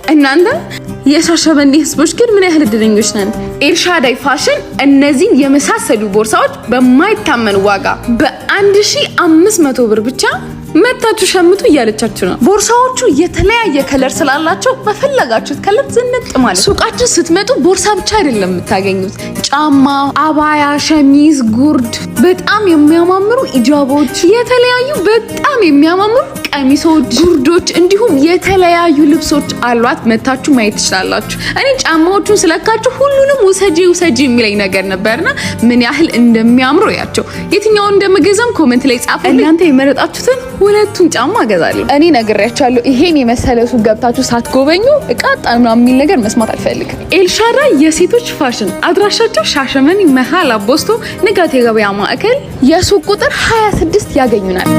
እናንተ የሻሸመኔ ህዝቦች ግን ምን ያህል እድለኞች ነን። ኤልሻዳይ ፋሽን እነዚህን የመሳሰሉ ቦርሳዎች በማይታመን ዋጋ በ1500 ብር ብቻ መታችሁ ሸምቱ እያለቻችሁ ነው። ቦርሳዎቹ የተለያየ ከለር ስላላቸው በፈለጋችሁት ከለር ዝንጥ ማለት። ሱቃችን ስትመጡ ቦርሳ ብቻ አይደለም የምታገኙት፣ ጫማ፣ አባያ፣ ሸሚዝ፣ ጉርድ፣ በጣም የሚያማምሩ ኢጃቦች፣ የተለያዩ በጣም የሚያማምሩ ቀሚሶች፣ ጉርዶች እንዲሁም የተለያዩ ልብሶች አሏት። መታችሁ ማየት ትችላላችሁ። እኔ ጫማዎቹን ስለካችሁ ሁሉንም ውሰጂ የሚለኝ ነገር ነበርና ምን ያህል እንደሚያምሩ ያቸው። የትኛውን እንደምገዛም ኮሜንት ላይ ጻፉ። እናንተ የመረጣችሁትን ሁለቱን ጫማ እገዛለሁ። እኔ ነግሬያችኋለሁ። ይሄን የመሰለ ሱቅ ገብታችሁ ሳትጎበኙ እቃ ጣና የሚል ነገር መስማት አልፈልግም። ኤልሻዳይ የሴቶች ፋሽን አድራሻቸው ሻሸመኔ መሃል አቦስቶ ንጋት የገበያ ማዕከል የሱቅ ቁጥር 26 ያገኙናል።